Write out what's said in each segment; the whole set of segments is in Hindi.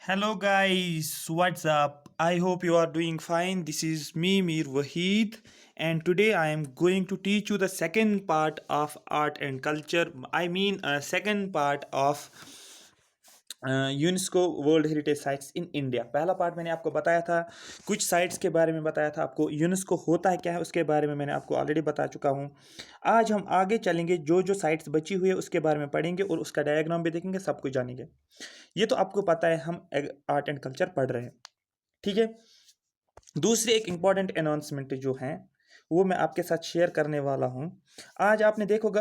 Hello guys, what's up? I hope you are doing fine. This is me, Mir Wahid, and today I am going to teach you the second part of art and culture. Second part of UNESCO world heritage sites in India. पहला पार्ट मैंने आपको बताया था, कुछ साइट्स के बारे में बताया था आपको, यूनेस्को होता है क्या है उसके बारे में मैंने आपको ऑलरेडी बता चुका हूँ। आज हम आगे चलेंगे, जो जो साइट्स बची हुई है उसके बारे में पढ़ेंगे और उसका डायग्राम भी देखेंगे, सब कुछ जानेंगे। ये तो आपको पता है, हम आर्ट एंड कल्चर पढ़ रहे हैं, ठीक है। दूसरी एक इम्पॉर्टेंट अनाउंसमेंट जो है वो मैं आपके साथ शेयर करने वाला हूँ। आज आपने देखोगा,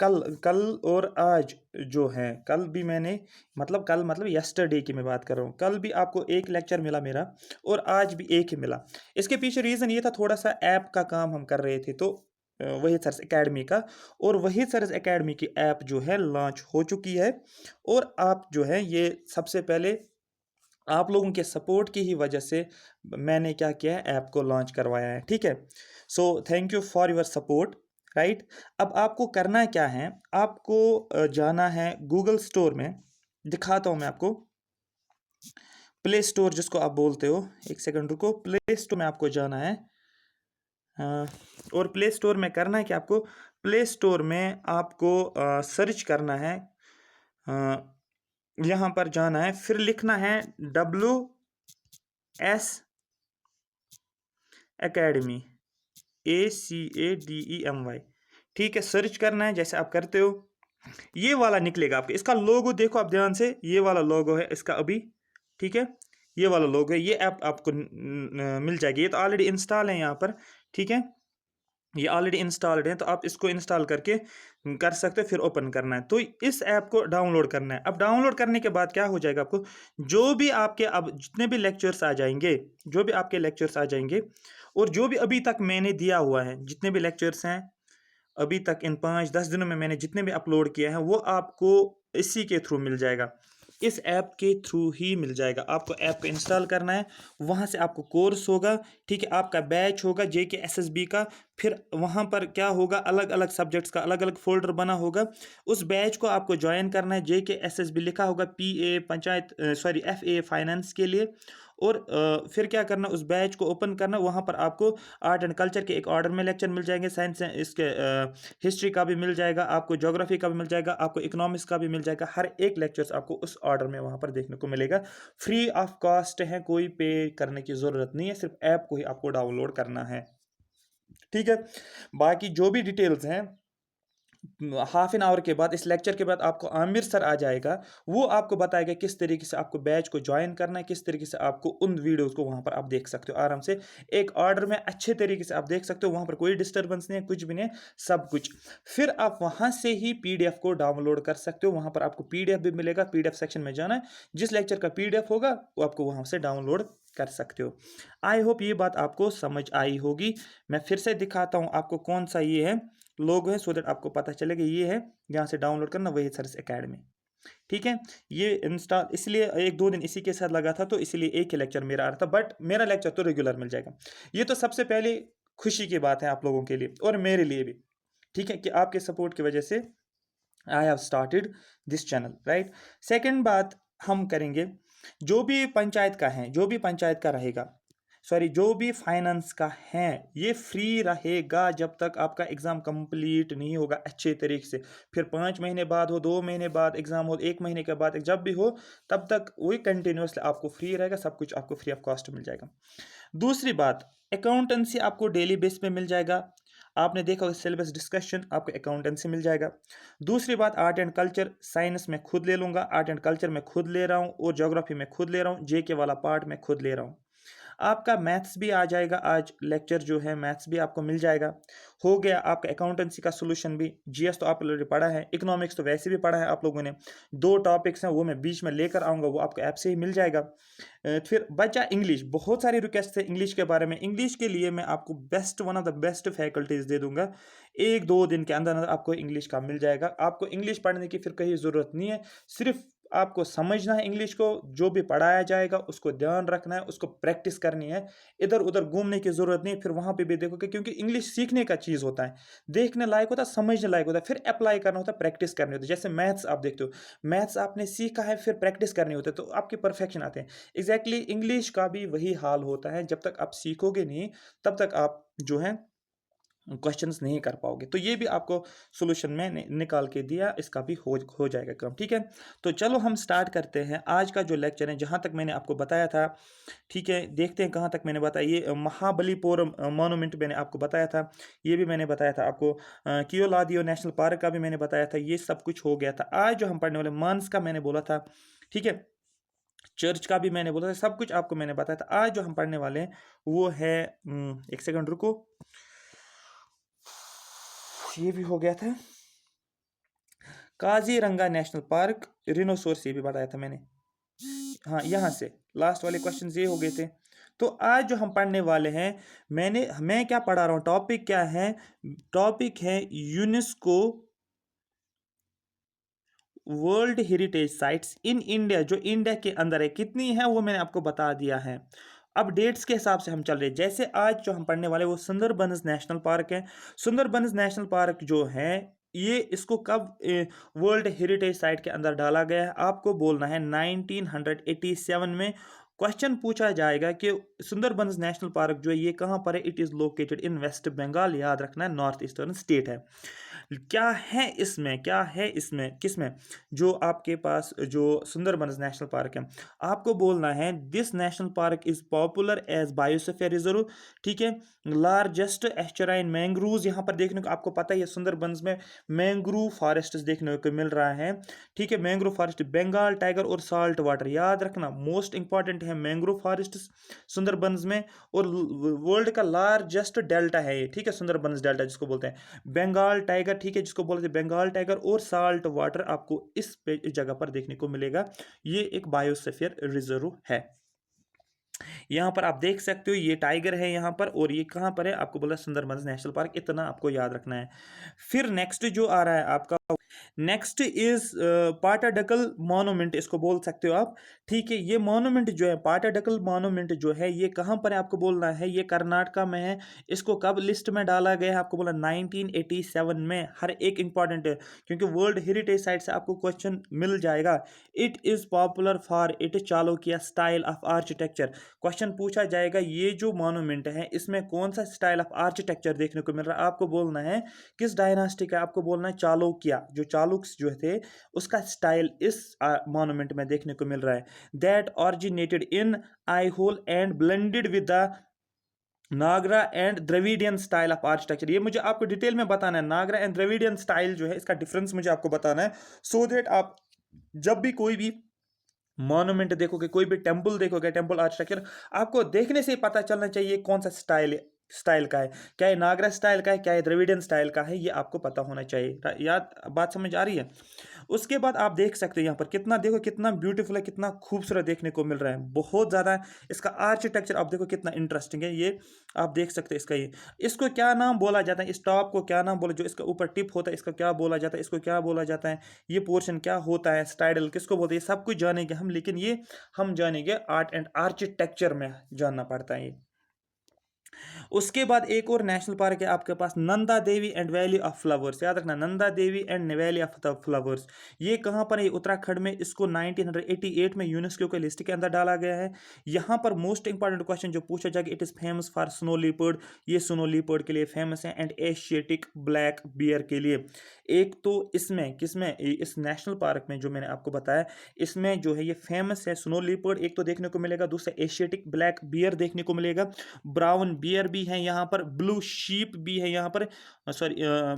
कल कल और आज जो है, कल भी मैंने कल यस्टरडे की मैं बात कर रहा हूँ। कल भी आपको एक लेक्चर मिला मेरा और आज भी एक ही मिला। इसके पीछे रीज़न ये था, थोड़ा सा ऐप का काम हम कर रहे थे, तो वही सर्स एकेडमी का, और वही सर्स एकेडमी की ऐप जो है लॉन्च हो चुकी है। और आप जो है, ये सबसे पहले आप लोगों के सपोर्ट की ही वजह से मैंने क्या किया है, ऐप को लॉन्च करवाया है, ठीक है। So thank you for your support, right. अब आपको करना क्या है, आपको जाना है गूगल स्टोर में। दिखाता हूँ मैं आपको, प्ले स्टोर जिसको आप बोलते हो। एक सेकंड रुको, प्ले स्टोर में आपको जाना है। और प्ले स्टोर में करना है कि आपको प्ले स्टोर में आपको सर्च करना है, यहाँ पर जाना है, फिर लिखना है WS एकेडमी, ACADEMY, ठीक है। सर्च करना है जैसे आप करते हो, ये वाला निकलेगा आपके। इसका लोगो देखो आप ध्यान से, ये वाला लोगो है इसका अभी, ठीक है। ये वाला लोगो है, ये ऐप आपको मिल जाएगी। ये तो ऑलरेडी इंस्टॉल है यहाँ पर, ठीक है। ये ऑलरेडी इंस्टॉल्ड है, तो आप इसको इंस्टॉल करके कर सकते हो। फिर ओपन करना है, तो इस ऐप को डाउनलोड करना है। अब डाउनलोड करने के बाद क्या हो जाएगा, आपको जो भी आपके अब जितने भी लेक्चर्स आ जाएंगे, जो भी आपके लेक्चर्स आ जाएंगे, और जो भी अभी तक मैंने दिया हुआ है, जितने भी लेक्चर्स हैं अभी तक, इन 5-10 दिनों में मैंने जितने भी अपलोड किए हैं, वो आपको इसी के थ्रू मिल जाएगा, इस ऐप के थ्रू ही मिल जाएगा। आपको ऐप को इंस्टॉल करना है, वहाँ से आपको कोर्स होगा, ठीक है। आपका बैच होगा JKSSB का। फिर वहाँ पर क्या होगा, अलग अलग सब्जेक्ट्स का अलग अलग फोल्डर बना होगा। उस बैच को आपको ज्वाइन करना है। JKSSB लिखा होगा, PA पंचायत FA फाइनेंस के लिए। और फिर क्या करना, उस बैच को ओपन करना। वहाँ पर आपको आर्ट एंड कल्चर के एक ऑर्डर में लेक्चर मिल जाएंगे, साइंस इसके हिस्ट्री का भी मिल जाएगा, आपको ज्योग्राफी का भी मिल जाएगा, आपको इकोनॉमिक्स का भी मिल जाएगा। हर एक लेक्चर्स आपको उस ऑर्डर में वहाँ पर देखने को मिलेगा। फ्री ऑफ कॉस्ट है, कोई पे करने की ज़रूरत नहीं है, सिर्फ ऐप को ही आपको डाउनलोड करना है, ठीक है। बाकी जो भी डिटेल्स हैं, हाफ एन आवर के बाद, इस लेक्चर के बाद आपको आमिर सर आ जाएगा। वो आपको बताएगा किस तरीके से आपको बैच को ज्वाइन करना है, किस तरीके से आपको उन वीडियोस को वहाँ पर आप देख सकते हो आराम से, एक ऑर्डर में अच्छे तरीके से आप देख सकते हो। वहाँ पर कोई डिस्टर्बेंस नहीं है, कुछ भी नहीं है, सब कुछ। फिर आप वहाँ से ही PDF को डाउनलोड कर सकते हो। वहाँ पर आपको PDF भी मिलेगा, PDF सेक्शन में जाना है, जिस लेक्चर का PDF होगा वो आपको वहाँ से डाउनलोड कर सकते हो। आई होप ये बात आपको समझ आई होगी। मैं फिर से दिखाता हूँ आपको कौन सा ये है लोगो है, सो दैट आपको पता चलेगा। ये है, यहाँ से डाउनलोड करना, वही सर्स एकेडमी, ठीक है। ये इंस्टॉल इसलिए 1-2 दिन इसी के साथ लगा था, तो इसलिए एक ही लेक्चर मेरा आ रहा था, बट मेरा लेक्चर तो रेगुलर मिल जाएगा। ये तो सबसे पहले खुशी की बात है आप लोगों के लिए और मेरे लिए भी, ठीक है, कि आपके सपोर्ट की वजह से I have started this channel, right. Second बात हम करेंगे, जो भी पंचायत का है, जो भी पंचायत का रहेगा, सॉरी जो भी फाइनेंस का है, ये फ्री रहेगा जब तक आपका एग्ज़ाम कंप्लीट नहीं होगा अच्छे तरीके से। फिर 5 महीने बाद हो, 2 महीने बाद एग्ज़ाम हो, 1 महीने के बाद, जब भी हो, तब तक वही कंटिन्यूसली आपको फ्री रहेगा, सब कुछ आपको फ्री ऑफ कॉस्ट मिल जाएगा। दूसरी बात, अकाउंटेंसी आपको डेली बेस पे मिल जाएगा। आपने देखा होगा सिलेबस डिस्कशन, आपको अकाउंटेंसी मिल जाएगा। दूसरी बात, आर्ट एंड कल्चर, साइंस में खुद ले लूँगा, आर्ट एंड कल्चर में खुद ले रहा हूँ, और ज्योग्राफी में खुद ले रहा हूँ, JK वाला पार्ट में खुद ले रहा हूँ। आपका मैथ्स भी आ जाएगा, आज लेक्चर जो है मैथ्स भी आपको मिल जाएगा। हो गया आपका अकाउंटेंसी का सॉल्यूशन भी। GS तो आप ऑलरेडी पढ़ा है, इकोनॉमिक्स तो वैसे भी पढ़ा है आप लोगों ने। 2 टॉपिक्स हैं, वो मैं बीच में लेकर आऊँगा, वो आपको ऐप से ही मिल जाएगा। फिर बचा इंग्लिश। बहुत सारी रिक्वेस्ट है इंग्लिश के बारे में। इंग्लिश के लिए मैं आपको best, one of the best faculties दे दूंगा। 1-2 दिन के अंदर अंदर आपको इंग्लिश का मिल जाएगा। आपको इंग्लिश पढ़ने की फिर कहीं ज़रूरत नहीं है, सिर्फ आपको समझना है इंग्लिश को, जो भी पढ़ाया जाएगा उसको ध्यान रखना है, उसको प्रैक्टिस करनी है, इधर उधर घूमने की ज़रूरत नहीं है। फिर वहाँ पे भी देखोगे, क्योंकि इंग्लिश सीखने का चीज़ होता है, देखने लायक होता है, समझने लायक होता है, फिर अप्लाई करना होता है, प्रैक्टिस करनी होती है। जैसे मैथ्स आप देखते हो, मैथ्स आपने सीखा है, फिर प्रैक्टिस करनी होती है, तो आपके परफेक्शन आते हैं। एग्जैक्टली इंग्लिश का भी वही हाल होता है, जब तक आप सीखोगे नहीं तब तक आप जो है क्वेश्चंस नहीं कर पाओगे। तो ये भी आपको सॉल्यूशन में निकाल के दिया, इसका भी हो जाएगा काम, ठीक है। तो चलो हम स्टार्ट करते हैं आज का जो लेक्चर है, जहाँ तक मैंने आपको बताया था, ठीक है। देखते हैं कहाँ तक मैंने बताया। ये महाबलीपुरम मॉन्यूमेंट मैंने आपको बताया था, ये भी मैंने बताया था आपको। कियोलादियो नेशनल पार्क का भी मैंने बताया था, ये सब कुछ हो गया था। आज जो हम पढ़ने वाले मांस का मैंने बोला था, ठीक है, चर्च का भी मैंने बोला था, सब कुछ आपको मैंने बताया था। आज जो हम पढ़ने वाले हैं वो है, एक सेकंड रुको, ये भी हो गया था, काजीरंगा नेशनल पार्क, रिनोसोर्स ये भी बताया था मैंने। हाँ, यहाँ से लास्ट वाले क्वेश्चन ये हो गए थे। तो आज जो हम पढ़ने वाले हैं, मैं क्या पढ़ा रहा हूँ, टॉपिक क्या है, टॉपिक है UNESCO world heritage sites in India, जो इंडिया के अंदर है, कितनी है वो मैंने आपको बता दिया है। अब डेट्स के हिसाब से हम चल रहे हैं। जैसे आज जो हम पढ़ने वाले वो सुंदरबंस नेशनल पार्क है। सुंदरबंस नेशनल पार्क जो है, ये इसको कब वर्ल्ड हेरिटेज साइट के अंदर डाला गया है, आपको बोलना है 1987 में। क्वेश्चन पूछा जाएगा कि सुंदरबंस नेशनल पार्क जो है ये कहाँ पर है, it is located in West Bengal, याद रखना है, नॉर्थ ईस्टर्न स्टेट है। क्या है इसमें, क्या है इसमें, किसमें, जो आपके पास जो सुंदरबंस नेशनल पार्क है, आपको बोलना है this national park is popular as biosphere reserve, ठीक है। लार्जेस्ट एस्चुराइन मैंग्रूव्स यहाँ पर देखने को आपको पता है, सुंदरबंस में मैंग्रूव फॉरेस्ट देखने को मिल रहा है, ठीक है। मैंग्रोव फॉरेस्ट, बंगाल टाइगर और साल्ट वाटर, याद रखना मोस्ट इंपॉर्टेंट है मैंग्रोव फॉरेस्ट सुंदरबंस में। और वर्ल्ड का लार्जेस्ट डेल्टा है ये, ठीक है, सुंदरबंस डेल्टा जिसको बोलते हैं, बंगाल टाइगर, ठीक है, जिसको बोलते हैं बंगाल टाइगर, और साल्ट वाटर आपको इस जगह पर देखने को मिलेगा। ये एक बायोस्फीयर रिजर्व है। यहाँ पर आप देख सकते हो ये टाइगर है यहाँ पर, और ये कहाँ पर है, आपको बोला सुंदरबंस नेशनल पार्क, इतना आपको याद रखना है। फिर नेक्स्ट जो आ रहा है आपका, नेक्स्ट इज पाटाडकल मॉन्यूमेंट, इसको बोल सकते हो आप, ठीक है। ये मॉन्यूमेंट जो है, पाटाडकल मॉन्यूमेंट जो है, ये कहाँ पर है, आपको बोलना है ये कर्नाटका में है। इसको कब लिस्ट में डाला गया है, आपको बोला 1987 में। हर एक इंपॉर्टेंट है, क्योंकि वर्ल्ड हेरिटेज साइट से आपको क्वेश्चन मिल जाएगा। It is popular for it Chalukya style of architecture, question पूछा जाएगा ये जो मॉन्यूमेंट है इसमें कौन सा स्टाइल ऑफ आर्किटेक्चर देखने को मिल रहा है, आपको बोलना है किस डायनास्टी का, आपको बोलना है चालुक्य, जो चालुक्य जो थे उसका स्टाइल इस मॉन्यूमेंट में देखने को मिल रहा है। That originated in Aihole and blended with the Nagara and Dravidian style of architecture. ये मुझे आपको डिटेल में बताना है, नागरा एंड द्रविडियन स्टाइल जो है इसका डिफरेंस मुझे आपको बताना है, सो दैट आप जब भी कोई भी मॉन्यूमेंट देखोगे, कोई भी टेंपल देखोगे, टेंपल आर्किटेक्चर, आपको देखने से ही पता चलना चाहिए कौन सा स्टाइल का है, क्या ये नागरा स्टाइल का है, क्या ये द्रविडियन स्टाइल का है, ये आपको पता होना चाहिए। याद, बात समझ आ रही है। उसके बाद आप देख सकते हैं यहाँ पर कितना, देखो कितना ब्यूटीफुल है, कितना खूबसूरत देखने को मिल रहा है, बहुत ज़्यादा। इसका आर्किटेक्चर आप देखो कितना इंटरेस्टिंग है, ये आप देख सकते हैं। इसका ये, इसको क्या नाम बोला जाता है, इस टॉप को क्या नाम बोला, जो इसका ऊपर टिप होता है इसका क्या बोला जाता है, इसको क्या बोला जाता है, ये पोर्शन क्या होता है, स्टाइडल किसको बोलते हैं, सब कुछ जानेंगे हम, लेकिन ये हम जानेंगे आर्ट एंड आर्किटेक्चर में जानना पड़ता है ये। उसके बाद एक और नेशनल पार्क है आपके पास, Nanda Devi and valley of flowers, याद रखना, Nanda Devi and valley of the flowers. ये कहाँ पर है, उत्तराखंड में। इसको 1988 में यूनेस्को के लिस्ट के अंदर डाला गया है। यहाँ पर मोस्ट इंपॉर्टेंट क्वेश्चन जो पूछा जाएगा, it is famous for snow leopard, ये स्नो लिपर्ड के लिए फेमस है, एंड एशियाटिक ब्लैक बियर के लिए। एक तो इसमें किसमें, इस नेशनल पार्क में जो मैंने आपको बताया, इसमें जो है ये फेमस है स्नो लिपर्ड, एक तो देखने को मिलेगा, दूसरा एशियाटिक ब्लैक बियर देखने को मिलेगा, ब्राउन बियर भी है यहाँ पर, ब्लू शीप भी है यहाँ पर, सॉरी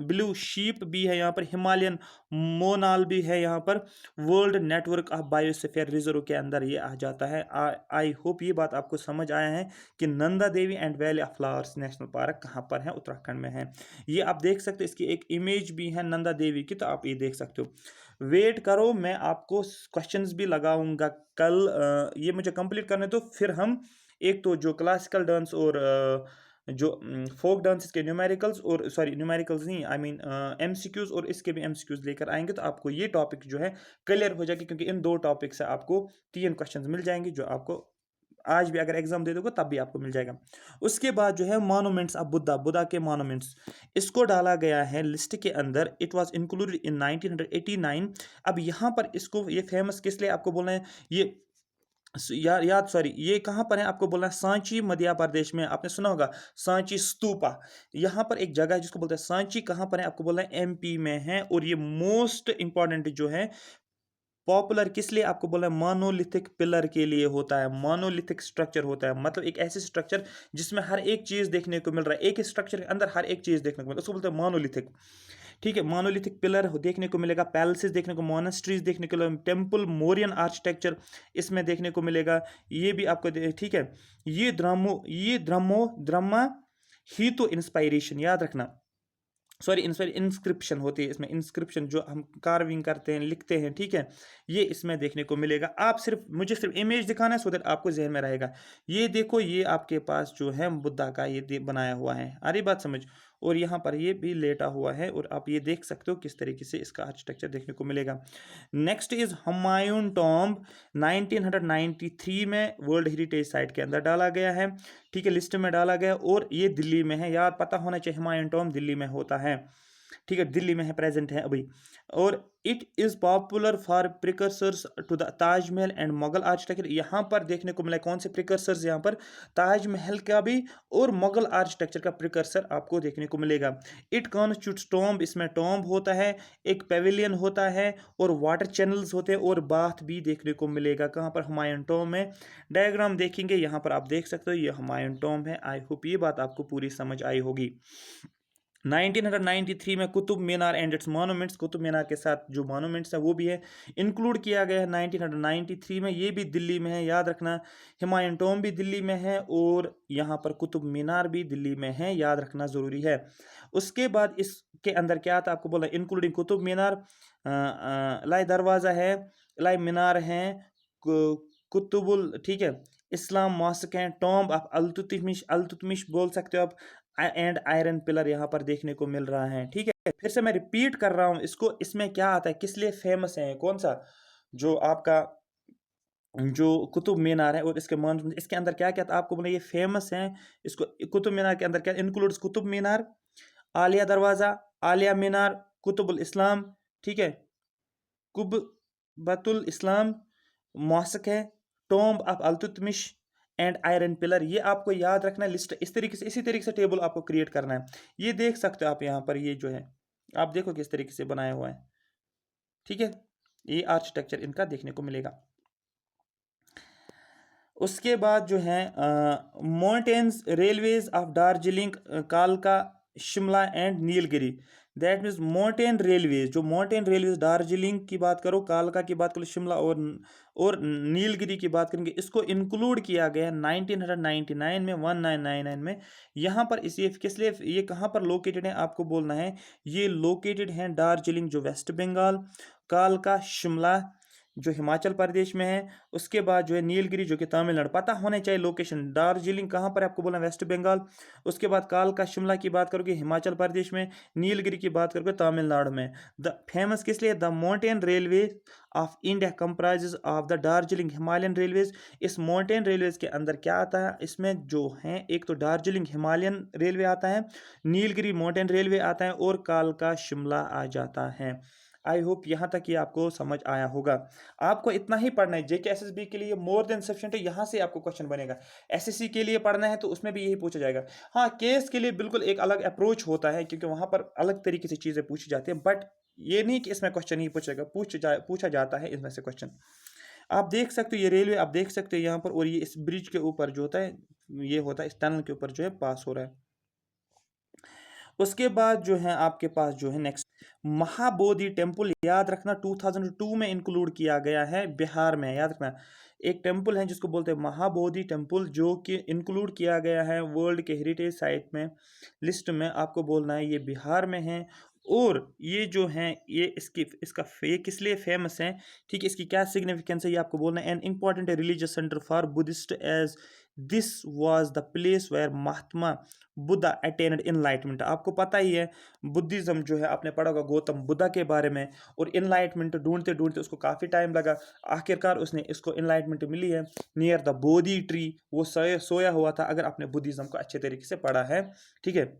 ब्लू शीप भी है यहाँ पर, हिमालयन मोनाल भी है यहाँ पर। World network of biosphere reserve के अंदर ये आ जाता है। आई होप ये बात आपको समझ आया है कि Nanda Devi and valley of flowers national park कहाँ पर है, उत्तराखंड में है। ये आप देख सकते हो, इसकी एक इमेज भी है नंदा देवी की, तो आप ये देख सकते हो। वेट करो, मैं आपको क्वेश्चंस भी लगाऊंगा कल, ये मुझे कंप्लीट करने दो, फिर हम एक तो जो क्लासिकल डांस और जो फोक डांसेस के न्यूमेरिकल्स और सॉरी न्यूमेरिकल्स नहीं आई मीन एमसीक्यूज और इसके भी एमसीक्यूज लेकर आएंगे, तो आपको ये टॉपिक जो है क्लियर हो जाएगी, क्योंकि इन 2 टॉपिक से आपको 3 क्वेश्चंस मिल जाएंगे जो आपको आज भी अगर एग्जाम दे दोगे तब भी आपको मिल जाएगा। उसके बाद जो है मॉन्यूमेंट्स ऑफ बुद्धा, बुद्धा के मॉन्यूमेंट्स, इसको डाला गया है लिस्ट के अंदर। It was included in 1989। अब यहाँ पर इसको ये फेमस किस लिए आपको बोलना है, ये याद सॉरी ये कहाँ पर है आपको बोलना है, सांची मध्य प्रदेश में। आपने सुना होगा सांची स्तूपा, यहाँ पर एक जगह है जिसको बोलते हैं सांची, कहाँ पर है आपको बोलना है एमपी में है। और ये मोस्ट इंपॉर्टेंट जो है पॉपुलर किस लिए आपको बोला, मोनोलिथिक पिलर के लिए होता है। मोनोलिथिक स्ट्रक्चर होता है मतलब एक ऐसी स्ट्रक्चर जिसमें हर एक चीज देखने को मिल रहा है, एक ही स्ट्रक्चर के अंदर हर एक चीज देखने को मिल रहा है, उसको बोलते हैं मोनोलिथिक। ठीक है, मोनोलिथिक पिलर देखने को मिलेगा, पैलेसेस देखने को, मोनेस्ट्रीज देखने को मिलेगा, टेम्पल, मोरियन आर्किटेक्चर इसमें देखने को मिलेगा। ये भी आपको ठीक है, ये द्रम्मा ही तो इंस्पायरेशन याद रखना, सॉरी इंस्क्रिप्शन होती है इसमें, इंस्क्रिप्शन जो हम कार्विंग करते हैं, लिखते हैं, ठीक है, ये इसमें देखने को मिलेगा। आप सिर्फ मुझे सिर्फ इमेज दिखाना है सो दैट आपको जहन में रहेगा। ये देखो, ये आपके पास जो है बुद्धा का ये बनाया हुआ है, आ रही बात समझ। और यहाँ पर ये भी लेटा हुआ है और आप ये देख सकते हो किस तरीके से इसका आर्किटेक्चर देखने को मिलेगा। नेक्स्ट इज हुमायूं टॉम्ब, 1993 में वर्ल्ड हेरिटेज साइट के अंदर डाला गया है, ठीक है, लिस्ट में डाला गया। और ये दिल्ली में है, याद पता होना चाहिए, हुमायूं टॉम्ब दिल्ली में होता है, ठीक है, दिल्ली में है, प्रेजेंट है अभी। और it is popular for precursors to the Taj Mahal and Mughal architecture. यहाँ पर देखने को मिला कौन से प्रिकर्सर्स, यहाँ पर ताजमहल का भी और मुगल आर्किटेक्चर का प्रिकर्सर आपको देखने को मिलेगा। इट कॉन्स्टिट्यूट्स टॉम्ब, इसमें टॉम्ब होता है, एक पेविलियन होता है और वाटर चैनल्स होते हैं और बाथ भी देखने को मिलेगा। कहाँ पर, हुमायूं टॉम्ब में। डायग्राम देखेंगे यहाँ पर आप देख सकते हो, ये हुमायूं टॉम्ब है। आई होप ये बात आपको पूरी समझ आई होगी। 1993 में Qutub Minar and it's monuments, Qutub Minar के साथ जो मॉन्यूमेंट्स है वो भी है इंक्लूड किया गया है 1993 में। ये भी दिल्ली में है, याद रखना। हुमायूं टॉम्ब भी दिल्ली में है और यहाँ पर कुतुब मीनार भी दिल्ली में है, याद रखना ज़रूरी है। उसके बाद इसके अंदर क्या आता है आपको बोला, इंक्लूडिंग कुतुब मीनार, लाई दरवाज़ा है, लाई मीनार है, कुतुबुल, ठीक है, इस्लाम मॉस्क है, टॉम्ब ऑफ अल्तुतमिश बोल सकते हो आप, एंड आयरन पिलर यहाँ पर देखने को मिल रहा है, ठीक है। फिर से मैं रिपीट कर रहा हूँ इसको, इसमें क्या आता है, किस लिए फेमस है, कौन सा, जो आपका जो कुतुब मीनार है और इसके मॉन्यूमेंट, इसके अंदर क्या क्या था आपको बोला, ये फेमस है। इसको कुतुब मीनार के अंदर क्या इंक्लूड्स, कुतुब मीनार, आलिया दरवाज़ा, आलिया मीनार, कुतुबुल इस्लाम, ठीक है, कुब्बतुल इस्लाम, मॉस्क है, tomb of Iltutmish and iron pillar. ये आपको याद रखना है, लिस्ट इस तरीके से, इसी तरीके से टेबल आपको क्रिएट करना है। ये देख सकते हो आप यहाँ पर, ये जो है आप देखो किस तरीके से बनाया हुआ है, ठीक है, ये आर्किटेक्चर इनका देखने को मिलेगा। उसके बाद जो है माउंटेन्स रेलवेज ऑफ दार्जिलिंग, कालका, Shimla and Nilgiri, that means mountain railways, जो माउंटेन रेलवेज दार्जिलिंग की बात करो, कालका की बात करो, शिमला और नीलगिरी की बात करेंगे, इसको इंक्लूड किया गया 1999 में, 1999 में। यहाँ पर इस किस लिए, ये कहाँ पर लोकेटेड है आपको बोलना है, ये लोकेटेड है दार्जिलिंग जो वेस्ट बंगाल, कालका शिमला जो हिमाचल प्रदेश में है, उसके बाद जो है नीलगिरी जो कि तमिलनाडु, पता होने चाहिए लोकेशन। दार्जिलिंग कहाँ पर आपको बोला, वेस्ट बंगाल। उसके बाद कालका शिमला की बात करोगे हिमाचल प्रदेश में, नीलगिरी की बात करोगे तमिलनाडु में। द फेमस किस लिए, the mountain railway of India comprises of the Darjeeling Himalayan railways. इस माउंटेन रेलवेज के अंदर क्या आता है, इसमें जो है एक तो दार्जिलिंग हिमालयन रेलवे आता है, नीलगिरी माउंटेन रेलवे आता है और कालका शिमला आ जाता है। आई होप यहाँ तक ये आपको समझ आया होगा। आपको इतना ही पढ़ना है, जेके एसएसबी के लिए मोर देन सफिशिएंट है, यहाँ से आपको क्वेश्चन बनेगा। एसएससी के लिए पढ़ना है तो उसमें भी यही पूछा जाएगा। हाँ, केस के लिए बिल्कुल एक अलग अप्रोच होता है क्योंकि वहाँ पर अलग तरीके से चीज़ें पूछी जाती हैं, बट ये नहीं कि इसमें क्वेश्चन नहीं पूछेगा, पूछा जाता है इसमें से क्वेश्चन। आप देख सकते हो ये रेलवे, आप देख सकते हो यहाँ पर, और ये इस ब्रिज के ऊपर जो होता है, ये होता है इस टनल के ऊपर जो है पास हो रहा है। उसके बाद जो है आपके पास जो है नेक्स्ट महाबोधि टेम्पल, याद रखना 2002 में इंक्लूड किया गया है, बिहार में, याद रखना। एक टेम्पल है जिसको बोलते हैं महाबोधि टेम्पल, जो कि इंक्लूड किया गया है वर्ल्ड के हेरिटेज साइट में, लिस्ट में, आपको बोलना है ये बिहार में है। और ये जो हैं ये ये किस लिए फेमस है, ठीक है, इसकी क्या सिग्निफिकेंस है ये आपको बोलना है। An important religious centre for Buddhist as this was the place where Mahatma Buddha attend enlightenment. आपको पता ही है बुद्धिज्म जो है आपने पढ़ा होगा गौतम बुद्धा के बारे में, और इनलाइटमेंट ढूंढते ढूंढते उसको काफ़ी टाइम लगा, आखिरकार उसने इसको इनलाइटमेंट मिली है नियर द बोधि ट्री। वो सोया हुआ था, अगर आपने बुद्धिज्म को अच्छे तरीके से पढ़ा है, ठीक है।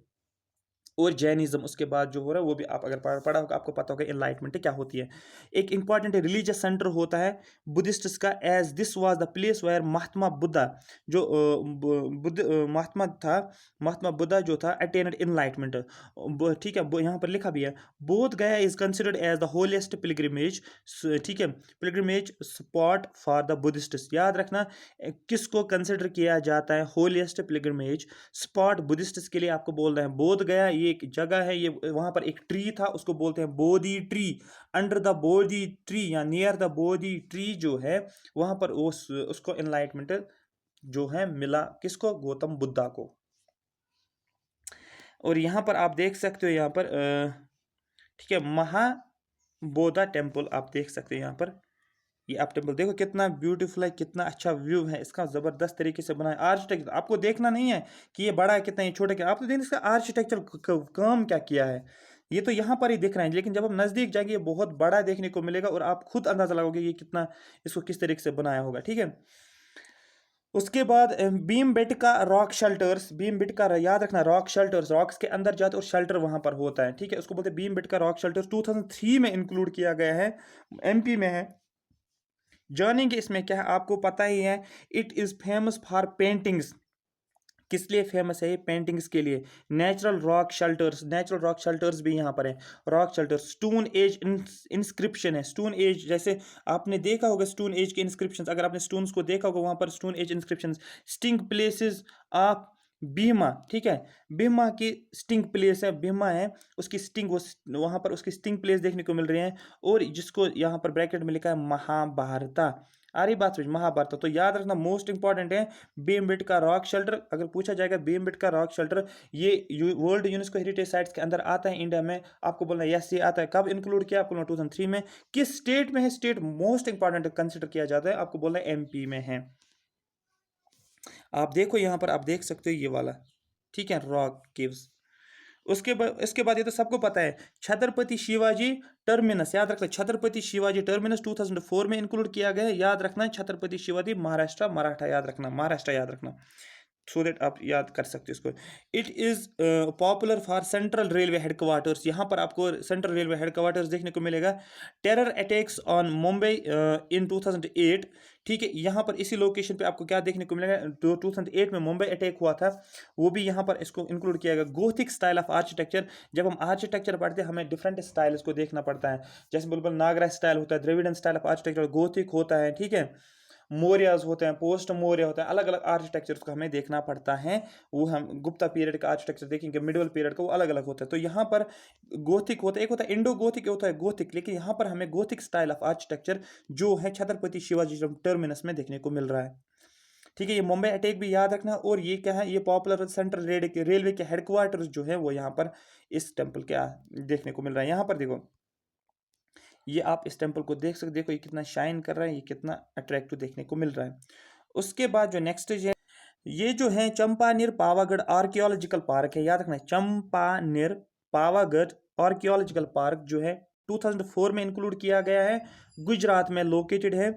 और जैनिज्म उसके बाद जो हो रहा है वो भी आप अगर पढ़ा होगा आपको पता होगा इनलाइटमेंट क्या होती है। एक इंपॉर्टेंट रिलीजियस सेंटर होता है बुद्धिस्ट्स का, as this was the place where Mahatma Buddha जो महात्मा था, महात्मा बुद्धा जो था अटेन्ड इनलाइटमेंट। ठीक है, यहाँ पर लिखा भी है Bodh Gaya is considered as the holiest pilgrimage, ठीक है, pilgrimage spot for the Buddhists. याद रखना किसको कंसिडर किया जाता है होलिएस्ट पिलग्रिमेज स्पॉट बुद्धिस्ट्स के लिए, आपको बोल रहे हैं बोध गया ये एक जगह है, ये वहां पर एक ट्री था उसको बोलते हैं Bodhi tree. Under the Bodhi tree या नियर द बोधि ट्री जो है वहां पर उसको एनलाइटमेंट जो है मिला, किसको, गौतम बुद्धा को। और यहाँ पर आप देख सकते हो यहाँ पर ठीक है महाबोधा टेम्पल आप देख सकते हो यहाँ पर, ये आप टेम्पल देखो कितना ब्यूटीफुल है, कितना अच्छा व्यू है इसका, ज़बरदस्त तरीके से बना है। आर्किटेक्चर आपको देखना नहीं है कि ये बड़ा है कितना, ये छोटा क्या, आपको देखना इसका आर्किटेक्चर काम क्या किया है। ये तो यहाँ पर ही दिख रहा है, लेकिन जब हम नज़दीक जाएंगे ये बहुत बड़ा देखने को मिलेगा और आप खुद अंदाज़ा लगाओगे ये कितना, इसको किस तरीके से बनाया होगा, ठीक है। उसके बाद बीम बेट का रॉक शेल्टर्स, बीम बेट का याद रखना रॉक शेल्टर्स, रॉक्स के अंदर जाते और शेल्टर वहां पर होता है, ठीक है, उसको बोलते हैं बीम बेट का रॉक शेल्टर्स। 2003 में इंक्लूड किया गया है, एमपी में है। जानेंगे इसमें क्या है, आपको पता ही है it is famous for paintings. किस लिए फेमस है ये, पेंटिंग्स के लिए। Natural rock shelters, natural rock shelters भी यहाँ पर है। Rock shelters, stone age inscription है, स्टोन एज जैसे आपने देखा होगा स्टोन एज के इंस्क्रिप्शंस, अगर आपने स्टोन्स को देखा होगा वहाँ पर stone age inscriptions. Sting places of Bhima, ठीक है, भीमा की स्टिंग प्लेस है, भीमा है उसकी स्टिंग, वो वहाँ पर उसकी स्टिंग प्लेस देखने को मिल रही है, और जिसको यहाँ पर ब्रैकेट में लिखा है महाभारता। आ रही बात समझ, महाभारत। तो याद रखना मोस्ट इंपॉर्टेंट है भीमबेटका का रॉक शेल्टर। अगर पूछा जाएगा भीमबेटका का रॉक शेल्टर ये वर्ल्ड यूनेस्को हेरिटेज साइट्स के अंदर आता है इंडिया में, आपको बोलना यस ये आता है। कब इंक्लूड किया, आपको बोलना 2003 में। किस स्टेट में है, स्टेट मोस्ट इंपॉर्टेंट कंसिडर किया जाता है, आपको बोलना एमपी में है। आप देखो यहाँ पर आप देख सकते हो ये वाला, ठीक है, रॉक केव्स। इसके बाद ये तो सबको पता है छत्रपति शिवाजी टर्मिनस, याद रखना छत्रपति शिवाजी टर्मिनस 2004 में इंक्लूड किया गया है। याद रखना छत्रपति शिवाजी महाराष्ट्र, मराठा याद रखना, महाराष्ट्र याद रखना, सो दैट आप याद कर सकते हो इसको। It is popular for central railway headquarters, यहाँ पर आपको सेंट्रल रेलवे हेडक्वार्टर्स देखने को मिलेगा। टेरर अटैक्स ऑन मुंबई इन 2008, ठीक है, यहाँ पर इसी लोकेशन पे आपको क्या देखने को मिलेगा, 2008 में मुंबई अटैक हुआ था, वो भी यहाँ पर इसको इंक्लूड किया गया। गोथिक स्टाइल ऑफ आर्किटेक्चर, जब हम आर्किटेक्चर पढ़ते हैं हमें डिफरेंट स्टाइल को देखना पड़ता है, जैसे बिल्कुल नागरा स्टाइल होता है, द्रविड़न स्टाइल ऑफ आर्किटेक्चर, गोथिक होता है, ठीक है, मौर्याज होते हैं, पोस्ट मौर्य होता है, अलग अलग आर्किटेक्चर को हमें देखना पड़ता है। वो हम गुप्ता पीरियड का आर्किटेक्चर देखेंगे, मिडिवल पीरियड का, वो अलग अलग होता है। तो यहाँ पर गोथिक होता है, एक होता है इंडो गोथिक, होता है गोथिक, लेकिन यहाँ पर हमें गोथिक स्टाइल ऑफ आर्किटेक्चर जो है छत्रपति शिवाजी टर्मिनस में देखने को मिल रहा है, ठीक है। ये मुंबई अटैक भी याद रखना। और ये क्या है, ये पॉपुलर सेंट्रल रेलवे के हेडक्वार्टर्स जो है वो यहाँ पर इस टेम्पल के देखने को मिल रहा है। यहाँ पर देखो ये आप इस टेम्पल को देख सकते, देखो ये कितना शाइन कर रहा है, ये कितना अट्रैक्टिव देखने को मिल रहा है। उसके बाद जो नेक्स्ट है ये जो है चंपानेर पावागढ़ आर्कियोलॉजिकल पार्क है, याद रखना चंपानेर पावागढ़ आर्कियोलॉजिकल पार्क जो है 2004 में इंक्लूड किया गया है, गुजरात में लोकेटेड है,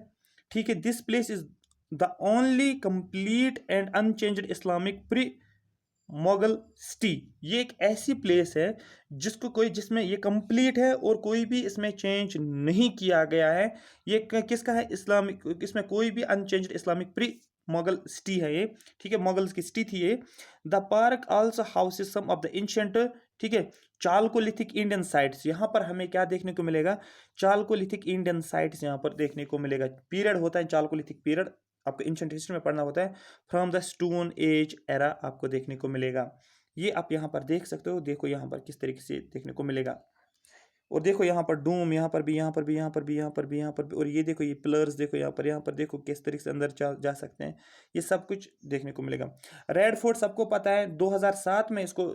ठीक है। This place is the only complete and unchanged Islamic pre Mughal city. ये एक ऐसी प्लेस है जिसमें ये कंप्लीट है और कोई भी इसमें चेंज नहीं किया गया है। ये किसका है, इस्लामिक, इसमें कोई भी unchanged Islamic pre Mughal city है ये, ठीक है, मुगल्स की सिटी थी ये। The park also houses some of the ancient, ठीक है, चालकोलिथिक इंडियन साइट्स। यहाँ पर हमें क्या देखने को मिलेगा, चालकोलिथिक इंडियन साइट्स यहाँ पर देखने को मिलेगा। पीरियड होता है चालकोलिथिक पीरियड, आपको एंशिएंट हिस्ट्री में पढ़ना होता है। From the stone age era आपको देखने को मिलेगा, ये आप यहाँ पर देख सकते हो। देखो यहाँ पर किस तरीके से देखने को मिलेगा। और देखो यहाँ पर डूम, यहाँ पर भी, यहाँ पर भी, यहाँ पर भी, यहाँ पर भी, यहाँ पर भी, और ये देखो ये पिलर्स देखो यहाँ पर देखो किस तरीके से अंदर जा सकते हैं। ये सब कुछ देखने को मिलेगा। रेड फोर्ट सबको पता है 2007 में इसको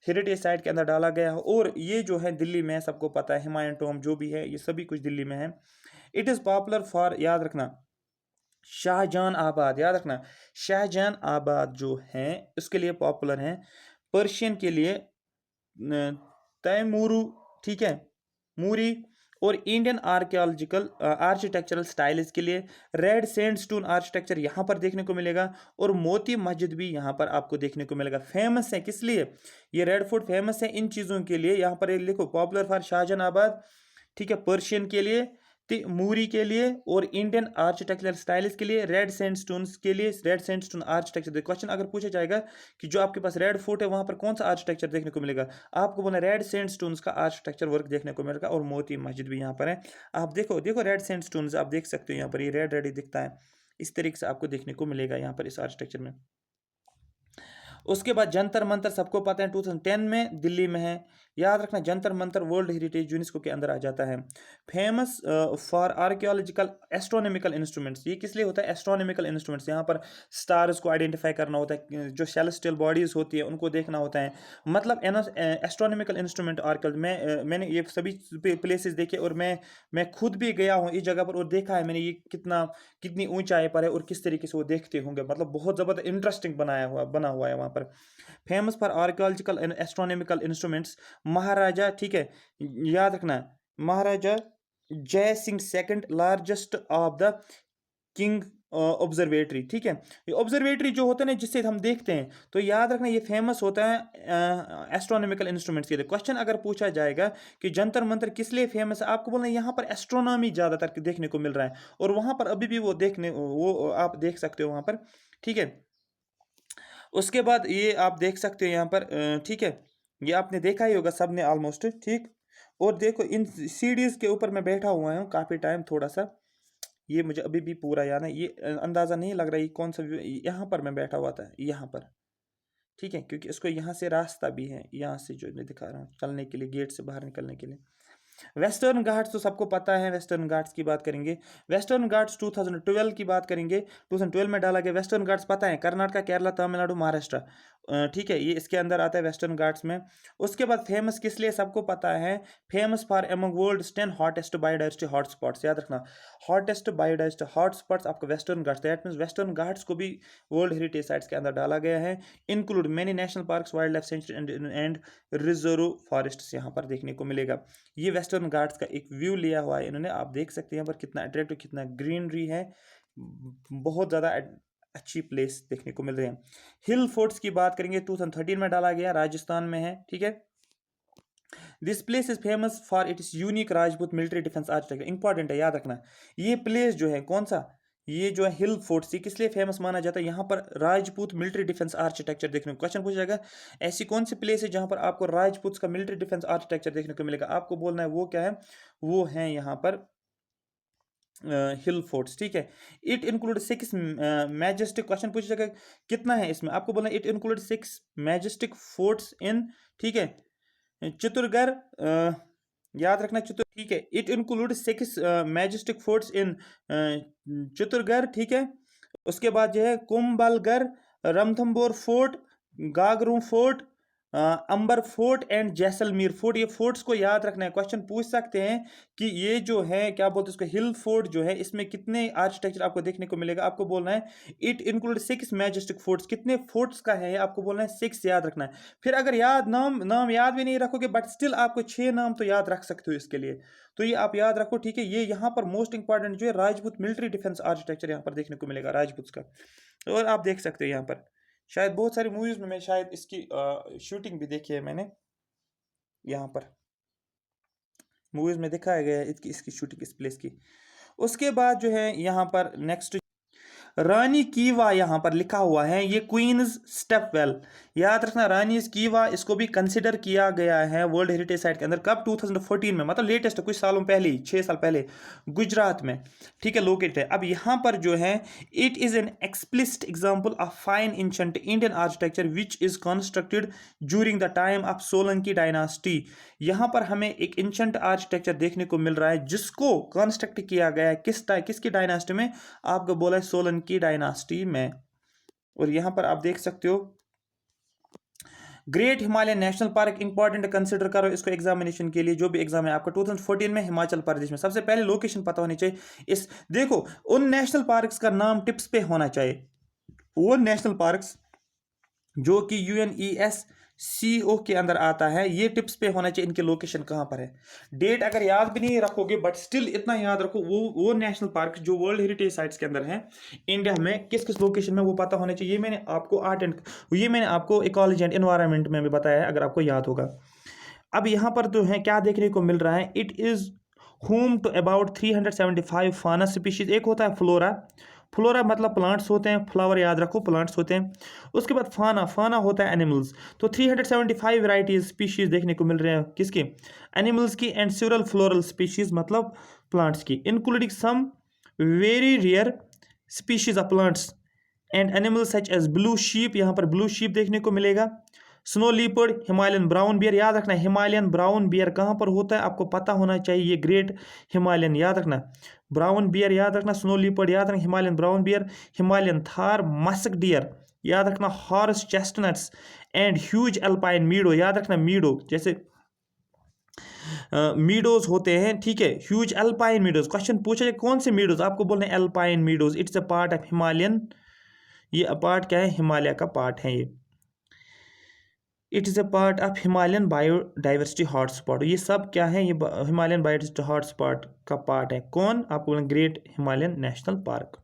हेरिटेज साइट के अंदर डाला गया है, और ये जो है दिल्ली में है, सबको पता है। हुमायूं टॉम जो भी है ये सभी कुछ दिल्ली में है। इट इज़ पॉपुलर फॉर, याद रखना, शाहजहान आबाद, याद रखना शाहजहान आबाद जो है उसके लिए पॉपुलर है। पर्शियन के लिए तैमूरू, ठीक है, मूरी, और इंडियन आर्कियोलॉजिकल आर्किटेक्चरल स्टाइल्स के लिए रेड सैंडस्टोन आर्किटेक्चर यहाँ पर देखने को मिलेगा, और मोती मस्जिद भी यहाँ पर आपको देखने को मिलेगा। फेमस है किस लिए ये रेड फोर्ट? फेमस है इन चीज़ों के लिए। यहाँ पर लिखो पॉपुलर फॉर शाहजहान आबाद, ठीक है, पर्शियन के लिए, मूरी के लिए, और इंडियन आर्किटेक्चरल स्टाइल्स के लिए, रेड सैंडस्टोन्स के लिए, रेड सैंडस्टोन आर्किटेक्चर। क्वेश्चन अगर पूछा जाएगा कि जो आपके पास रेड फोर्ट है वहां पर कौन सा आर्किटेक्चर देखने को मिलेगा, आपको बोला रेड सैंडस्टोन्स का आर्किटेक्चर वर्क देखने को मिलेगा, और मोती मस्जिद भी यहाँ पर है। आप देखो देखो रेड सैंडस्टोन्स आप देख सकते हो यहाँ पर, ये रेड रेड ही दिखता है, इस तरीके से आपको देखने को मिलेगा यहाँ पर इस आर्किटेक्चर में। उसके बाद जंतर मंतर सबको पता है 2010 में दिल्ली में है। याद रखना Jantar Mantar world heritage UNESCO के अंदर आ जाता है। Famous for archaeological astronomical instruments. ये किस लिए होता है? एस्ट्रोनॉमिकल इंस्ट्रूमेंट्स, यहाँ पर स्टार्स को आइडेंटिफाई करना होता है, जो सेलेस्टियल बॉडीज होती है उनको देखना होता है। मतलब एस्ट्रोनॉमिकल इंस्ट्रूमेंट आर्कियोलॉजी मैंने ये सभी प्लेसेस देखे, और मैं खुद भी गया हूँ इस जगह पर और देखा है मैंने ये कितनी ऊंचाई पर है और किस तरीके से वो देखते होंगे। मतलब बहुत ज़बरदस्त इंटरेस्टिंग बना हुआ है वहाँ पर। Famous for archaeological and astronomical instruments Maharaja, ठीक है, याद रखना Maharaja Jai Singh second largest of the king observatory, ठीक है। ये ऑब्जर्वेटरी जो होता है ना जिससे हम देखते हैं, तो याद रखना ये फेमस होता है एस्ट्रोनॉमिकल इंस्ट्रूमेंट्स के लिए। क्वेश्चन अगर पूछा जाएगा कि जंतर मंतर किस लिए फेमस है, आपको बोलना है यहाँ पर एस्ट्रोनॉमी ज़्यादातर देखने को मिल रहा है, और वहाँ पर अभी भी वो आप देख सकते हो वहाँ पर, ठीक है। उसके बाद ये आप देख सकते हो यहाँ पर, ठीक है, ये आपने देखा ही होगा सबने ऑलमोस्ट, ठीक। और देखो इन सीढ़ीज़ के ऊपर मैं बैठा हुआ हूँ काफ़ी टाइम, थोड़ा सा ये मुझे अभी भी पूरा याद है, ये अंदाज़ा नहीं लग रहा ये कौन सा यहाँ पर मैं बैठा हुआ था, यहाँ पर, ठीक है, क्योंकि इसको यहाँ से रास्ता भी है, यहाँ से जो मैं दिखा रहा हूँ चलने के लिए, गेट से बाहर निकलने के लिए। वेस्टर्न घाट्स तो सबको पता है, वेस्टर्न घाट्स की बात करेंगे। वेस्टर्न घाट्स 2012 की बात करेंगे, 2012 में डाला गया। वेस्टर्न घाट्स पता है कर्नाटका, केरला, तमिलनाडु, महाराष्ट्र, ठीक है, ये इसके अंदर आता है वेस्टर्न घाट्स में। उसके बाद फेमस किस लिए सबको पता है, famous for among world's 10 hottest biodiversity hotspots. याद रखना हॉटेस्ट बायोडाइवर्सिटी हॉटस्पॉट्स आपको western Ghats, that means western Ghats को भी वर्ल्ड हेरिटेज साइट्स के अंदर डाला गया है। Include many national parks, wild life sanctuary and reserve forests यहाँ पर देखने को मिलेगा। ये वेस्टर्न घाट्स का एक व्यू लिया हुआ है इन्होंने, आप देख सकते हैं यहाँ पर कितना अट्रैक्टिव, कितना ग्रीनरी है, बहुत ज़्यादा अच्छी प्लेस देखने को मिल रहे हैं। हिल फोर्ट्स की बात करेंगे, 2013 में डाला गया, राजस्थान में है, ठीक है। This place is famous for its unique Rajput military defence architecture. Important है, याद रखना ये प्लेस जो है कौन सा, ये जो है हिल फोर्ट्स, ये किस लिए फेमस माना जाता है, यहाँ पर राजपूत मिलिट्री डिफेंस आर्किटेक्चर देखने को क्वेश्चन पूछा जाएगा। ऐसी कौन सी प्लेस है जहाँ पर आपको राजपूत का मिलिट्री डिफेंस आर्किटेक्चर देखने को मिलेगा, आपको बोलना है वो क्या है, वो है यहाँ पर हिल फोर्ट्स, ठीक है। इट इंक्लूड 6 मैजेस्टिक, क्वेश्चन पूछा जाएगा कितना है इसमें, आपको बोलना है it include 6 majestic forts in, ठीक है, चित्तौड़गढ़, याद रखना चित्तौड़, ठीक है। It include 6 majestic forts in Chittorgarh, ठीक है। उसके बाद जो है Kumbhalgarh, Ranthambore fort, Gagron fort, Amber fort and Jaisalmer fort. ये फोर्ट्स को याद रखना है, क्वेश्चन पूछ सकते हैं कि ये जो है क्या बोलते हैं इसको, हिल फोर्ट जो है इसमें कितने आर्किटेक्चर आपको देखने को मिलेगा, आपको बोलना है इट इंक्लूड 6 मैजेस्टिक फोर्ट्स। कितने फोर्ट्स का है आपको बोलना है 6 याद रखना है। फिर अगर नाम याद भी नहीं रखोगे बट स्टिल आपको 6 नाम तो याद रख सकते हो इसके लिए, तो ये आप याद रखो, ठीक है। ये यहाँ पर मोस्ट इंपॉर्टेंट जो है राजपूत मिलिट्री डिफेंस आर्किटेक्चर यहाँ पर देखने को मिलेगा राजपूत का, और आप देख सकते हो यहाँ पर शायद बहुत सारी मूवीज में मैं शायद इसकी शूटिंग भी देखी है मैंने, यहाँ पर मूवीज में दिखाया गया है इसकी शूटिंग इस प्लेस की। उसके बाद जो है यहाँ पर नेक्स्ट रानी कीवा यहाँ पर लिखा हुआ है, ये क्वींस स्टेपवेल, याद रखना रानी कीवा, इसको भी कंसिडर किया गया है वर्ल्ड हेरिटेज साइट के अंदर। कब? 2014 में, मतलब लेटेस्ट, कुछ सालों पहले ही, 6 साल पहले, गुजरात में, ठीक है, लोकेट है। अब यहाँ पर जो है, it is an explicit example of fine ancient Indian architecture which is constructed during the time of Solanki dynasty. यहाँ पर हमें एक एंशिएंट आर्किटेक्चर देखने को मिल रहा है जिसको कंस्ट्रक्ट किया गया है किसकी डायनास्टी में? आपको बोला है सोलंकी डायनास्टी में। और यहाँ पर आप देख सकते हो great Himalayan national park important, consider करो इसको एग्जामिनेशन के लिए, जो भी एग्जाम है आपका 2014 में हिमाचल प्रदेश में। सबसे पहले लोकेशन पता होनी चाहिए। इस देखो, उन नेशनल पार्क्स का नाम टिप्स पे होना चाहिए, वो नेशनल पार्क्स जो कि UNESCO के अंदर आता है, ये टिप्स पे होना चाहिए, इनके लोकेशन कहाँ पर है। डेट अगर याद भी नहीं रखोगे, बट स्टिल इतना याद रखो, वो नेशनल पार्क जो वर्ल्ड हेरिटेज साइट्स के अंदर हैं इंडिया में, किस किस लोकेशन में, वो पता होना चाहिए। ये मैंने आपको इकोलॉजी एंड एनवायरनमेंट में भी बताया है, अगर आपको याद होगा। अब यहाँ पर तो है क्या देखने को मिल रहा है, it is home to about 375 fauna species. एक होता है फ्लोरा, फ्लोरा मतलब प्लांट्स होते हैं, फ्लावर याद रखो, प्लांट्स होते हैं। उसके बाद फाना, फाना होता है एनिमल्स। तो 375 वैरायटीज स्पीशीज देखने को मिल रहे हैं, किसके? एनिमल्स की, एंड सेवरल फ्लोरल स्पीशीज मतलब प्लांट्स की, including some very rare species of plants and animals such as blue sheep. यहाँ पर ब्लू शीप देखने को मिलेगा। Snow leopard, Himalayan brown bear, याद रखना हिमालयन ब्राउन बियर कहाँ पर होता है आपको पता होना चाहिए, ये ग्रेट हिमालयन, याद रखना ब्राउन बियर, याद रखना स्नो लीपर्ड, याद रखना Himalayan brown beer, Himalayan Thar, musk deer, याद रखना horse chestnuts and huge alpine मीडो, याद रखना मीडो जैसे मीडोज होते हैं, ठीक है, ह्यूज एल्पाइन मीडोज। क्वेश्चन पूछा जाए कौन से मीडोज, आपको बोलना है alpine meadows. It's a part of Himalayan, ये पार्ट क्या है? हिमालय का पार्ट है ये। It is a part of Himalayan biodiversity hotspot. ये सब क्या है? ये हिमालयन बायोडाइवर्सिटी हॉटस्पॉट का पार्ट है। कौन? आपको बोलें ग्रेट हिमालयन नेशनल पार्क।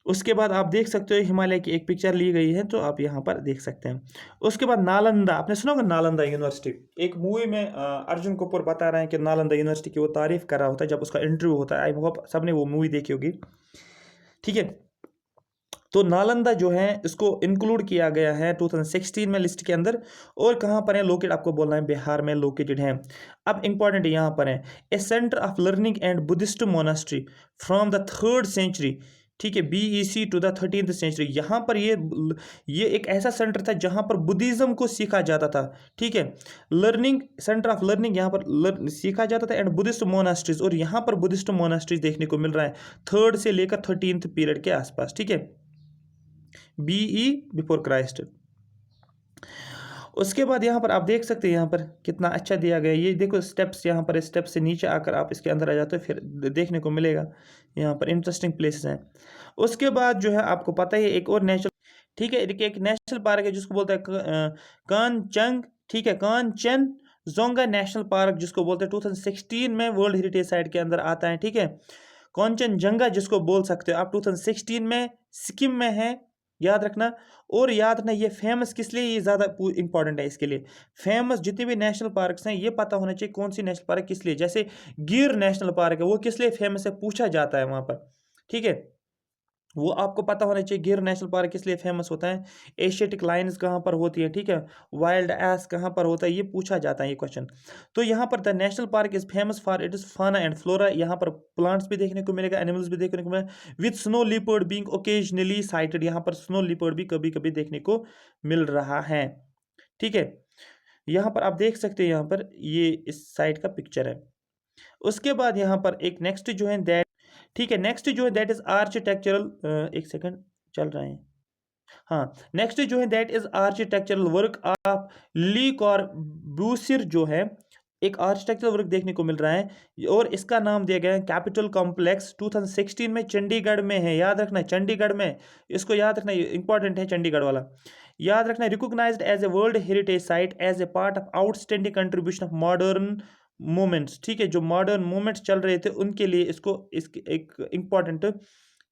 उसके बाद आप देख सकते हो हिमालय की एक पिक्चर ली गई है, तो आप यहाँ पर देख सकते हैं। उसके बाद नालंदा, आपने सुना होगा नालंदा यूनिवर्सिटी, एक मूवी में अर्जुन कपूर बता रहे हैं कि नालंदा यूनिवर्सिटी की वो तारीफ कर रहा होता है जब उसका इंटरव्यू होता है। आई होप सबने वो मूवी देखी होगी, ठीक है। तो नालंदा जो है इसको इंक्लूड किया गया है 2016 में लिस्ट के अंदर। और कहाँ पर है लोकेट? आपको बोलना है बिहार में लोकेटेड है। अब इंपॉर्टेंट यहाँ पर है, a centre of learning and buddhist monastery from the 3rd century, ठीक है, BEC to the 13th century. यहाँ पर ये एक ऐसा सेंटर था जहाँ पर बुद्धिज़्म को सीखा जाता था, ठीक है। लर्निंग, सेंटर ऑफ लर्निंग यहाँ पर सीखा जाता था, एंड बुद्धिस्ट मोनास्ट्रीज, और यहाँ पर बुद्धिस्ट मोनास्ट्रीज देखने को मिल रहा है 3rd से लेकर 13th पीरियड के आसपास, ठीक है, BE बिफोर क्राइस्ट। उसके बाद यहाँ पर आप देख सकते हैं यहाँ पर कितना अच्छा दिया गया। ये देखो स्टेप्स, यहाँ पर स्टेप से नीचे आकर आप इसके अंदर आ जाते हो, फिर देखने को मिलेगा यहाँ पर इंटरेस्टिंग प्लेसेस हैं। उसके बाद जो है आपको पता ही एक और नेशनल, ठीक है, एक नेशनल पार्क है जिसको बोलते हैं कांचंग, ठीक है, कांचनजोंगा नेशनल पार्क जिसको बोलते हैं 2016 में वर्ल्ड हेरिटेज साइट के अंदर आता है, ठीक है। कांचनजंगा जिसको बोल सकते हो आप, 2016 में सिक्किम में है, याद रखना। और याद रखना ये फेमस किस लिए, ये ज़्यादा इंपॉर्टेंट है इसके लिए। फेमस जितने भी नेशनल पार्क्स हैं ये पता होना चाहिए कौन सी नेशनल पार्क किस लिए। जैसे गिर नेशनल पार्क है, वो किस लिए फेमस है पूछा जाता है वहाँ पर, ठीक है, वो आपको पता होना चाहिए। गिर नेशनल पार्क किस लिए फेमस होता है, एशियाटिक लाइन्स कहाँ पर होती है, ठीक है, वाइल्ड एस कहाँ पर होता है, ये पूछा जाता है ये क्वेश्चन। तो यहाँ पर the national park is famous for it is फाना एंड फ्लोरा। यहाँ पर प्लांट्स भी देखने को मिलेगा, एनिमल्स भी देखने को मिलेगा, with snow leopard being occasionally sighted. यहाँ पर स्नो लिपर्ड भी कभी कभी देखने को मिल रहा है, ठीक है। यहाँ पर आप देख सकते हैं, यहाँ पर ये इस साइड का पिक्चर है। उसके बाद यहाँ पर एक नेक्स्ट जो है दैट, ठीक है, नेक्स्ट जो है दैट इज आर्किटेक्चरल, एक सेकंड चल रहे हैं, हाँ, नेक्स्ट जो है that is architectural work of Le Corbusier, जो है एक आर्किटेक्चरल वर्क देखने को मिल रहा है और इसका नाम दिया गया है कैपिटल कॉम्प्लेक्स। 2016 में चंडीगढ़ में है, याद रखना चंडीगढ़ में, इसको याद रखना, इंपॉर्टेंट है चंडीगढ़ वाला, याद रखना। Recognised as a world heritage site as a part of outstanding contribution of modern movements, ठीक है, जो मॉडर्न मूवमेंट्स चल रहे थे उनके लिए इसको एक इम्पॉर्टेंट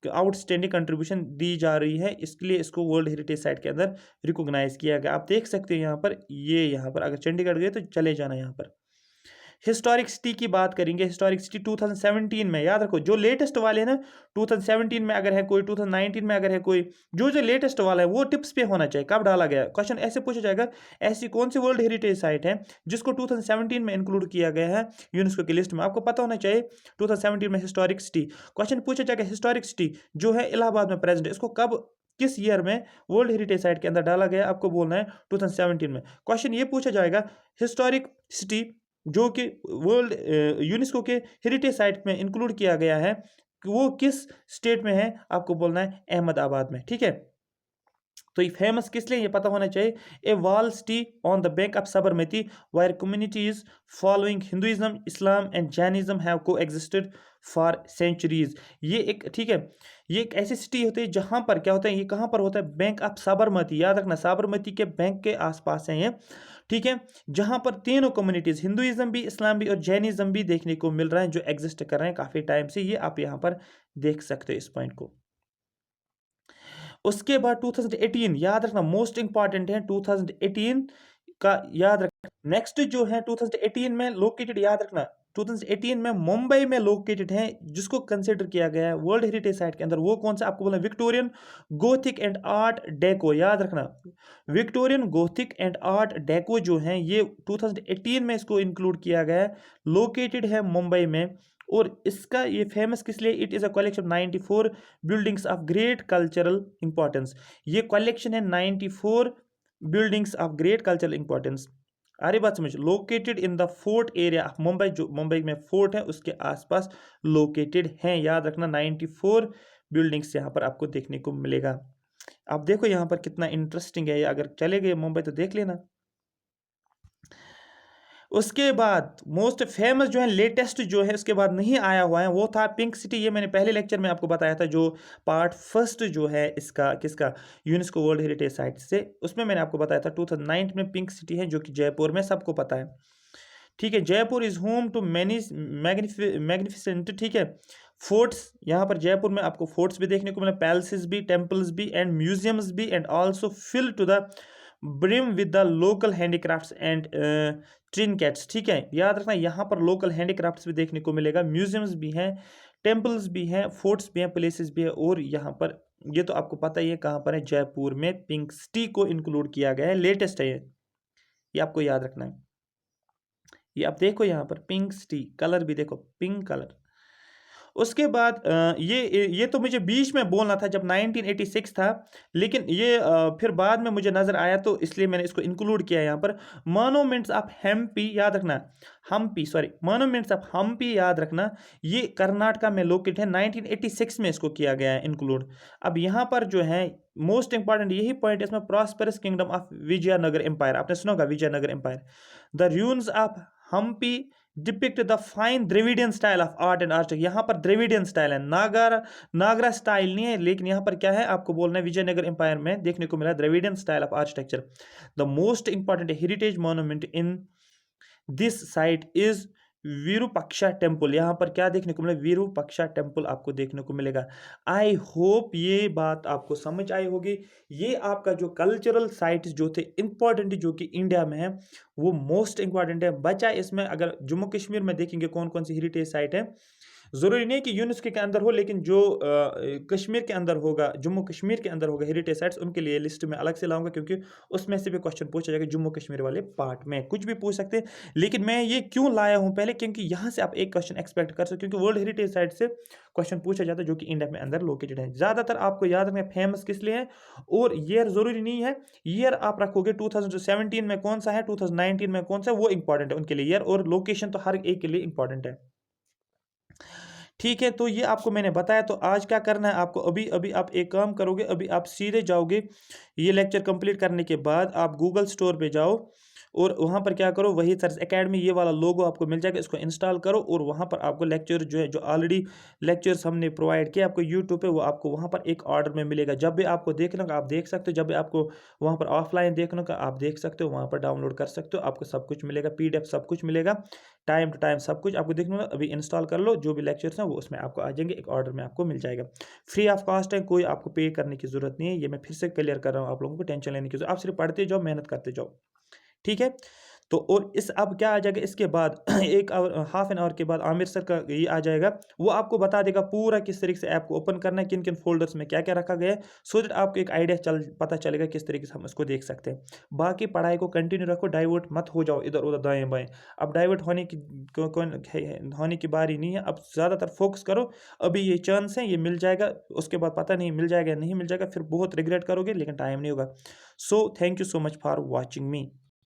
आउटस्टैंडिंग कंट्रीब्यूशन दी जा रही है, इसके लिए इसको वर्ल्ड हेरिटेज साइट के अंदर रिकॉग्नाइज किया गया। आप देख सकते हैं यहाँ पर, ये यहाँ पर अगर चंडीगढ़ गए तो चले जाना यहाँ पर, हिस्टोरिक सिटी की बात करेंगे, हिस्टोरिक सिटी 2017 में, याद रखो जो लेटेस्ट वाले हैं ना 2017 में अगर है कोई, 2019 में अगर है कोई, जो जो लेटेस्ट वाला है वो टिप्स पे होना चाहिए कब डाला गया। क्वेश्चन ऐसे पूछा जाएगा, ऐसी कौन सी वर्ल्ड हेरिटेज साइट है जिसको 2017 में इंक्लूड किया गया है यूनेस्को की लिस्ट में, आपको पता होना चाहिए 2017 में हिस्टोरिक सिटी। क्वेश्चन पूछा जाएगा हिस्टोरिक सिटी जो है इलाहाबाद में प्रेजेंट, इसको कब किस ईयर में वर्ल्ड हेरिटेज साइट के अंदर डाला गया, आपको बोलना है 2017 में। क्वेश्चन ये पूछा जाएगा हिस्टोरिक सिटी जो कि वर्ल्ड यूनेस्को के हेरिटेज साइट में इंक्लूड किया गया है वो किस स्टेट में है, आपको बोलना है अहमदाबाद में, ठीक है। तो ये फेमस किस लिए ये पता होना चाहिए, a wall city on the bank of Sabarmati where communities following Hinduism, Islam and Jainism have coexisted for centuries. ये एक, ठीक है, ये एक ऐसी सिटी होती है जहां पर क्या होता है, ये कहां पर होता है, बैंक ऑफ साबरमती, याद रखना साबरमती के बैंक के आसपास है ये, ठीक है, जहां पर तीनों कम्युनिटीज हिंदुइज्म भी, इस्लाम भी और जैनिज्म भी देखने को मिल रहा है जो एग्जिस्ट कर रहे हैं काफी टाइम से, ये आप यहां पर देख सकते हो इस पॉइंट को। उसके बाद 2018 याद रखना मोस्ट इंपॉर्टेंट है 2018 का, याद रखना। नेक्स्ट जो है 2018 में लोकेटेड, याद रखना 2018 में मुंबई में लोकेटेड है जिसको कंसिडर किया गया है वर्ल्ड हेरिटेज साइट के अंदर, वो कौन सा, आपको बोला Victorian Gothic and art deco, याद रखना Victorian Gothic and art deco जो है ये 2018 में इसको इंक्लूड किया गया है, लोकेटेड है मुंबई में। और इसका ये फेमस किस लिए, it is a collection 94 buildings of great cultural importance, ये कलेक्शन है 94 buildings of great cultural importance. अरे बात समझ, located in the fort area of Mumbai, जो मुंबई में फोर्ट है उसके आसपास लोकेटेड हैं, याद रखना 94 बिल्डिंग्स यहाँ पर आपको देखने को मिलेगा। आप देखो यहाँ पर कितना इंटरेस्टिंग है, अगर चले गए मुंबई तो देख लेना। उसके बाद मोस्ट फेमस जो है लेटेस्ट जो है उसके बाद नहीं आया हुआ है वो था पिंक सिटी, ये मैंने पहले लेक्चर में आपको बताया था, जो पार्ट फर्स्ट जो है इसका किसका, यूनेस्को वर्ल्ड हेरिटेज साइट से, उसमें मैंने आपको बताया था 2009 में पिंक सिटी है जो कि जयपुर में, सबको पता है, ठीक है। Jaipur is home to many magnificent, ठीक है, फोर्ट्स, यहाँ पर जयपुर में आपको फोर्ट्स भी देखने को मिले, पैलेसेस भी, टेम्पल्स भी एंड म्यूजियम्स भी, and also fill to the brim with the local handicrafts and trinkets, ठीक है, याद रखना यहाँ पर लोकल हैंडीक्राफ्ट्स भी देखने को मिलेगा, म्यूजियम्स भी हैं, टेम्पल्स भी हैं, फोर्ट्स भी हैं, प्लेसेस भी है, और यहाँ पर ये तो आपको पता ही है कहाँ पर है, जयपुर में पिंक सिटी को इंक्लूड किया गया है, लेटेस्ट है ये आपको याद रखना है। ये आप देखो यहाँ पर पिंक सिटी, कलर भी देखो पिंक कलर। उसके बाद ये तो मुझे बीच में बोलना था जब 1986 था, लेकिन ये फिर बाद में मुझे नज़र आया तो इसलिए मैंने इसको इंक्लूड किया यहाँ पर। मॉन्यूमेंट्स ऑफ हम्पी, याद रखना Hampi, sorry monuments of Hampi, याद रखना ये कर्नाटका में लोकेट है, 1986 में इसको किया गया है इंक्लूड। अब यहाँ पर जो है मोस्ट इंपॉर्टेंट यही पॉइंट इसमें, prosperous kingdom of Vijayanagara empire, आपने सुना होगा Vijayanagara empire, the ruins of Hampi depict the fine Dravidian style of art and architecture, यहाँ पर द्रविडियन स्टाइल है, नागरा स्टाइल नहीं है, लेकिन यहाँ पर क्या है आपको बोलना है, विजयनगर एम्पायर में देखने को मिला Dravidian style of architecture. The most important heritage monument in this site is Virupaksha temple, यहाँ पर क्या देखने को मिलेगा, विरूपाक्षा टेम्पल आपको देखने को मिलेगा। आई होप ये बात आपको समझ आई होगी। ये आपका जो कल्चरल साइट्स जो थे इंपॉर्टेंट जो कि इंडिया में है वो मोस्ट इंपॉर्टेंट है, बचा इसमें अगर जम्मू कश्मीर में देखेंगे कौन कौन सी हेरिटेज साइट है, ज़रूरी नहीं कि यूनेस्को के अंदर हो, लेकिन जो कश्मीर के अंदर होगा, जम्मू कश्मीर के अंदर होगा हेरिटेज साइट्स, उनके लिए लिस्ट में अलग से लाऊंगा, क्योंकि उसमें से भी क्वेश्चन पूछा जाएगा जम्मू कश्मीर वाले पार्ट में, कुछ भी पूछ सकते हैं। लेकिन मैं ये क्यों लाया हूँ पहले, क्योंकि यहाँ से आप एक क्वेश्चन एक्सपेक्ट कर सकते हो, क्योंकि वर्ल्ड हेरिटेज साइट से क्वेश्चन पूछा जाता है जो कि इंडिया में अंदर लोकेटेड है। ज़्यादातर आपको याद रखना फेमस किस लिए है, और ईयर ज़रूरी नहीं है, ईयर आप रखोगे 2017 में कौन सा है, 2019 में कौन सा है, वो इंपॉर्टेंट है उनके लिए ईयर, और लोकेशन तो हर एक के लिए इंपॉर्टेंट है, ठीक है। तो ये आपको मैंने बताया। तो आज क्या करना है आपको, अभी अभी आप एक काम करोगे, अभी आप सीधे जाओगे, ये लेक्चर कंप्लीट करने के बाद आप गूगल स्टोर पे जाओ और वहाँ पर क्या करो, वही सर्च एकेडमी, ये वाला लोगो आपको मिल जाएगा, इसको इंस्टॉल करो, और वहाँ पर आपको लेक्चर जो है, जो ऑलरेडी लेक्चर्स हमने प्रोवाइड किया आपको यूट्यूब पे, वो आपको वहाँ पर एक ऑर्डर में मिलेगा। जब भी आपको देखना का आप देख सकते हो, जब भी आपको वहाँ पर ऑफलाइन देखना का आप देख सकते हो, वहाँ पर डाउनलोड कर सकते हो, आपको सब कुछ मिलेगा, PDF सब कुछ मिलेगा, टाइम टू टाइम सब कुछ आपको देखना होगा। अभी इंस्टॉल कर लो, जो भी लेक्चर्स हैं वो उसमें आपको आ जाएंगे, एक ऑर्डर में आपको मिल जाएगा, फ्री ऑफ कॉस्ट है, कोई आपको पे करने की जरूरत नहीं है। ये मैं फिर से क्लियर कर रहा हूँ आप लोगों को, टेंशन लेने की जरूरत, आप सिर्फ पढ़ते जाओ, मेहनत करते जाओ, ठीक है। तो और इस अब क्या आ जाएगा इसके बाद एक आवर हाफ एन आवर के बाद आमिर सर का ये आ जाएगा, वो आपको बता देगा पूरा किस तरीके से ऐप को ओपन करना है, किन किन फोल्डर्स में क्या क्या रखा गया है, सो दैट आपको एक आइडिया पता चलेगा किस तरीके से हम इसको देख सकते हैं। बाकी पढ़ाई को कंटिन्यू रखो, डाइवर्ट मत हो जाओ इधर उधर दाएं बाएं। अब डाइवर्ट होने की होने की बारी नहीं है, अब ज़्यादातर फोकस करो। अभी ये चांस है, ये मिल जाएगा, उसके बाद पता नहीं मिल जाएगा या नहीं मिल जाएगा, फिर बहुत रिग्रेट करोगे लेकिन टाइम नहीं होगा। So thank you so much for watching me.